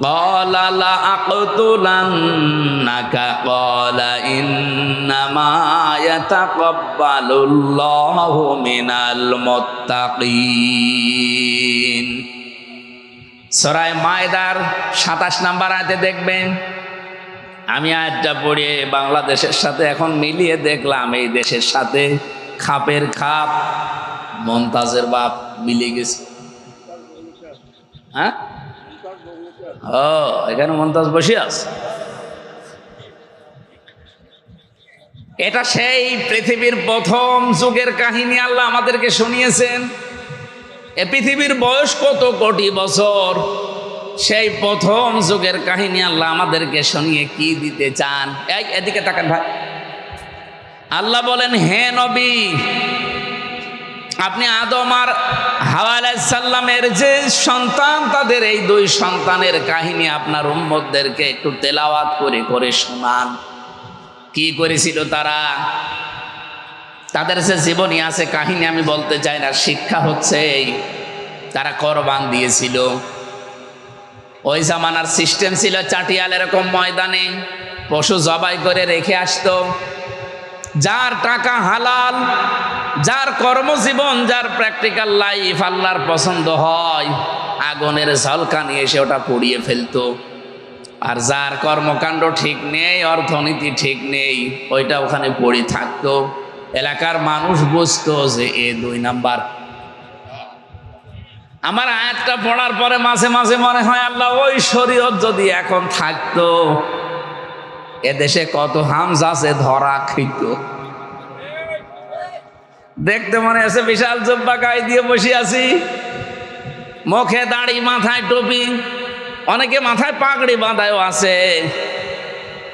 قال لأقتلنك قال إنما يتقبل الله من المتقين সূরা মায়দার 27 নম্বর আয়াতে দেখবেন। আমি আয়াতটা পড়ে বাংলাদেশের সাথে এখন মিলিয়ে দেখলাম এই দেশের সাথে খাপের খাপ মমতাজের বাপ মিলে গেছে। হ্যাঁ, ও এখানে মমতাজ বসে আছে। এটা সেই পৃথিবীর প্রথম যুগের কাহিনী আল্লাহ আমাদেরকে শুনিয়েছেন। এ পৃথিবীর বয়স কত কোটি বছর, সেই প্রথম যুগের কাহিনী আল্লাহ আমাদেরকে শুনিয়ে কি দিতে চান? এই এদিকে তাকান ভাই। আল্লাহ বলেন, হে নবী, আপনি আদম আর হাওয়া আলাইহিস সালামের যে সন্তান, তাদের এই দুই সন্তানের কাহিনী আপনার উম্মতদেরকে একটু তেলাওয়াত করে করে শোনান। কি করেছিল তারা? তাদের যে জীবনী আছে, কাহিনী আমি বলতে চাই না, শিক্ষা হচ্ছে তারা কোরবান দিয়েছিল। ওই জামানার সিস্টেম ছিল চাটিয়াল এরকম ময়দানে পশু জবাই করে রেখে আসতো। যার টাকা হালাল, যার কর্মজীবন, যার প্র্যাকটিক্যাল লাইফ আল্লাহর পছন্দ হয়, আগুনের ঝলকানি এসে ওটা পুড়িয়ে ফেলতো। আর যার কর্মকাণ্ড ঠিক নেই, অর্থনীতি ঠিক নেই, ওইটা ওখানে পড়ে থাকতো। এলাকার মানুষ বুঝতো যে এ 2 নাম্বার। আমার আয়াতটা পড়ার পরে মাঝে মাঝে মনে হয়, আল্লাহ, ওই শরীয়ত যদি এখন থাকতো, এদেশে কত হামজা আছে ধরা খেত। দেখতে মনে আছে বিশাল জব্বা গায়ে দিয়ে বসে আছি, মুখে দাড়ি, মাথায় টুপি, অনেকে মাথায় পাগড়ি বাঁধায়ও আছে।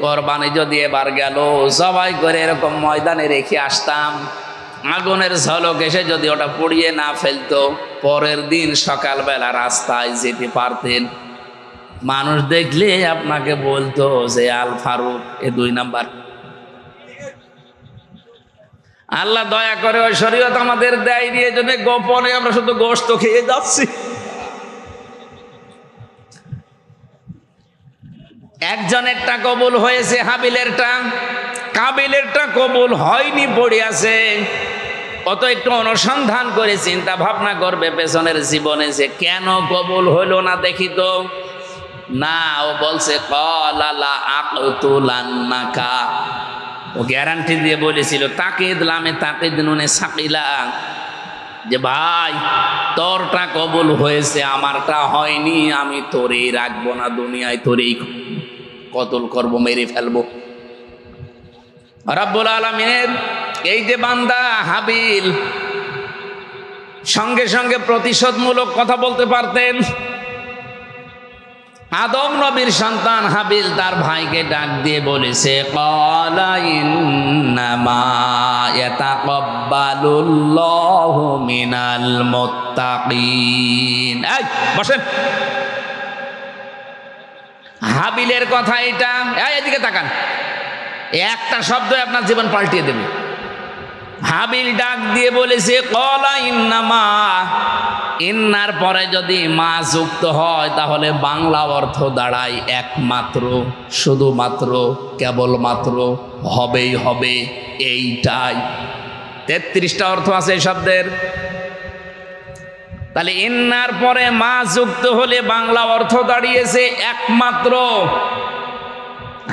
কোরবানি যদি এবার গেল, সবাই করে এরকম ময়দানে রেখে আসতাম, আগুনের ঝলক এসে যদি ওটা পুড়িয়ে না ফেলতো, পরের দিন সকালবেলা রাস্তায় যেতে পারতেন। মানুষ দেখলে আপনাকে বলতো যে আল ফারুক এ 2 নাম্বার। আল্লাহ দয়া করে ওই শরীয়ত আমাদের দেয়নি, এই জন্য গোপনে আমরা শুধু গোশত খেয়ে যাচ্ছি। একজনেরটা কবুল হয়েছে, হাবিলেরটা, কাবিলেরটা কবুল হয়নি, পড়ে আছে। কত একটু অনুসন্ধান করে চিন্তা ভাবনা করবে পেছনের জীবনে যে কেন কবুল হইল না, দেখি তো। না, ও বলছে ক্বালা আকতুলান্নাকা, ও গ্যারান্টি দিয়ে বলেছিল, তাকিদ লামে তাকিদ নুনে সাকিলা, যে ভাই তোরটা কবুল হয়েছে, আমারটা হয়নি, আমি তোরেই রাখবো না, দুনিয়ায় তোরেই কতল করব, মেরে ফেলবো। রব্বুল আলামিনের এই যে বান্দা হাবিল, সঙ্গে সঙ্গে প্রতিশোধমূলক কথা বলতে পারতেন। আদম নবীর সন্তান হাবিল তার ভাইকে ডাক দিয়ে বলেছে, ক্বালা ইন্নামা ইয়াতাকাব্বালুল্লাহু মিনাল মুত্তাকিন। এই বসেন। হাবিলের কথা এটা। এদিকে তাকান, একটা শব্দ আপনার জীবন পাল্টিয়ে দেবে। হাবিল ডাক দিয়ে বলেছে ক্বালা ইন্নামা, ইন্নার পরে যদি মা যুক্ত হয় তাহলে বাংলা অর্থ দাঁড়ায় একমাত্র, শুধুমাত্র, কেবলমাত্র, হবেই হবে, এইটাই। 33টা অর্থ আছে এই শব্দের। তাহলে ইন্নার পরে মা যুক্ত হলে বাংলা অর্থ দাঁড়িয়েছে একমাত্র।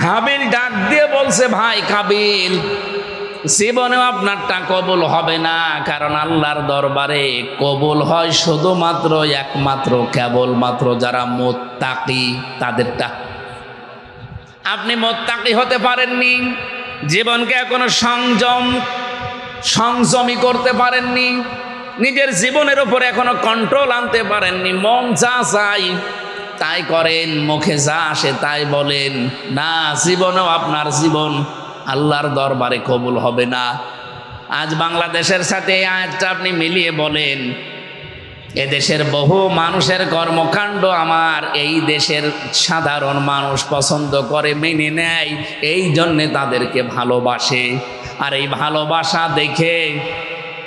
হাবিল ডাক দিয়ে বলছে, ভাই কাবিল, জীবনেও আপনারটা কবুল হবে না, কারণ আল্লাহর দরবারে কবুল হয় শুধুমাত্র, একমাত্র, কেবলমাত্র যারা মুত্তাকি তাদেরটা। আপনি মুত্তাকি হতে পারেননি, জীবনকে এখনো সংযমী করতে পারেননি, নিজের জীবনের উপর এখনো কন্ট্রোল আনতে পারেননি। মন যা চাই তাই করেন, মুখে যা আসে তাই বলেন, না, জীবনেও আপনার জীবন আল্লাহর দরবারে কবুল হবে না। আজ বাংলাদেশের সাথে এই আয়াতটা আপনি মিলিয়ে বলেন, এদেশের বহু মানুষের কর্মকাণ্ড আমার এই দেশের সাধারণ মানুষ পছন্দ করে, মেনে নেয়, এই জন্যে তাদেরকে ভালোবাসে। আর এই ভালোবাসা দেখে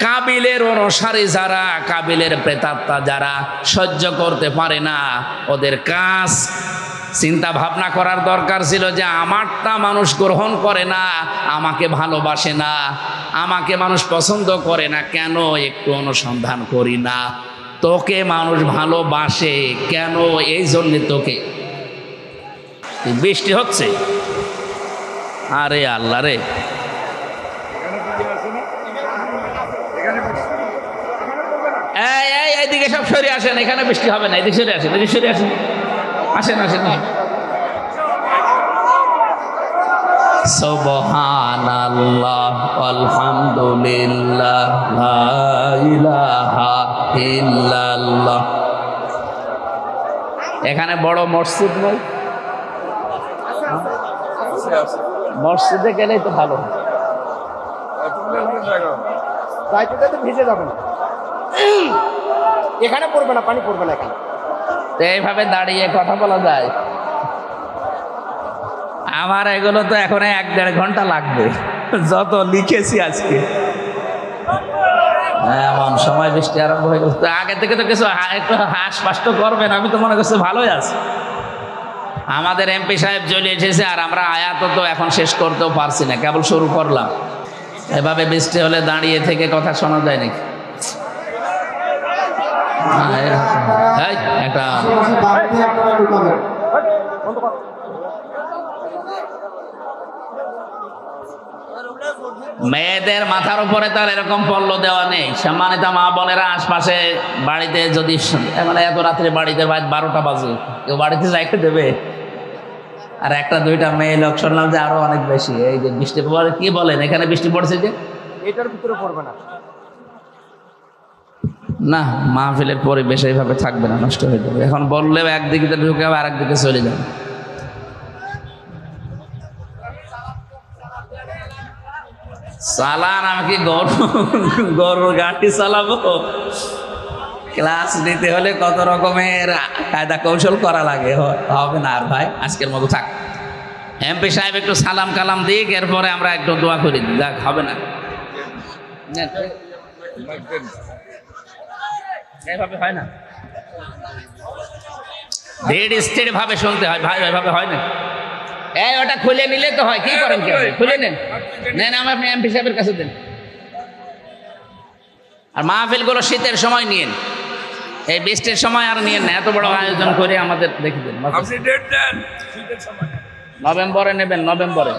কাবিলের অনুসারী যারা, কাবিলের প্রেতাত্মা যারা সহ্য করতে পারে না, ওদের কাজ চিন্তা ভাবনা করার দরকার ছিল যে আমারটা মানুষ গ্রহণ করে না, আমাকে ভালোবাসে না, আমাকে মানুষ পছন্দ করে না, কেন একটু অনুসন্ধান করি না। তোকে মানুষ ভালোবাসে কেন? এই জন্যে তোকে। বৃষ্টি হচ্ছে, আরে আল্লাহ রে, এইদিকে সব সরে আসেন, এখানে বৃষ্টি হবে না, এদিকে সরে আসেন, এদিকে সরে আসেন, আসেন আসেন। সুবহানাল্লাহ আলহামদুলিল্লাহ লা ইলাহা ইল্লাল্লাহ। এখানে বড় মসজিদ নয়, মসজিদে গেলেই তো ভালো। ভিজে যাবে না, এখানে পড়বে না, পানি পড়বে না এখানে। এইভাবে দাঁড়িয়ে কথা বলা যায়? আমার এগুলো তো এখন 1-1.5 ঘন্টা লাগবে, যত লিখেছি আজকে। এমন সময় বৃষ্টি আরম্ভ হয়ে গেছে। আগে থেকে তো কিছু একটু হাঁসফাঁস তো করবেন, আমি তো মনে করছি ভালোই আছে। আমাদের এমপি সাহেব চলে এসেছে, আর আমরা আয়াত তো এখন শেষ করতেও পারছি না, কেবল শুরু করলাম। এভাবে বৃষ্টি হলে দাঁড়িয়ে থেকে কথা শোনা যায় নাকি? একটা মেয়েদের মাথার উপরে তার এরকম পল্ল দেওয়া নেই। সম্মানিত মা বোনেরা, আশপাশে বাড়িতে যদি মানে এত রাত্রে বাড়িতে 12টা বাজে কেউ বাড়িতে যাইতে দেবে? আর 1-2টা মেয়ে লোক শুনলাম যে আরো অনেক বেশি। এই যে বৃষ্টি পড়ে, কি বলেন এখানে বৃষ্টি পড়ছে যে? এটার ভিতরে পড়বে না, না, মাহফিলের পরিবেশ এইভাবে থাকবে না, নষ্ট হয়ে যাবে। এখন বললেও একদিকে ঢুকে আর একদিকে চলে যাবে। চালান, আমি কি গরুর গাড়ি চালাবো? ক্লাস নিতে হলে কত রকমের কায়দা কৌশল করা লাগে, হবে না। আর ভাই আজকের মতো থাক, এমপি সাহেব একটু সালাম কালাম দিক, এরপরে আমরা একটু দোয়া করি। যাক, হবে না, এইভাবে হয় না, ধীরে স্থির ভাবে শুনতে হয় ভাই, ওইভাবে হয় না। এই ওটা খুলে নিলে তো হয়, কি করেন? খুলে নেন, নেন, আপনি এমপি সাহেবের কাছে দেন। আর মাহফিলগুলো শীতের সময় নিয়েন, এই বৃষ্টির সময় আর নিয়েন না। এত বড় আয়োজন করে আমাদের দেখে দেন। নভেম্বরে নেবেন, নভেম্বরে।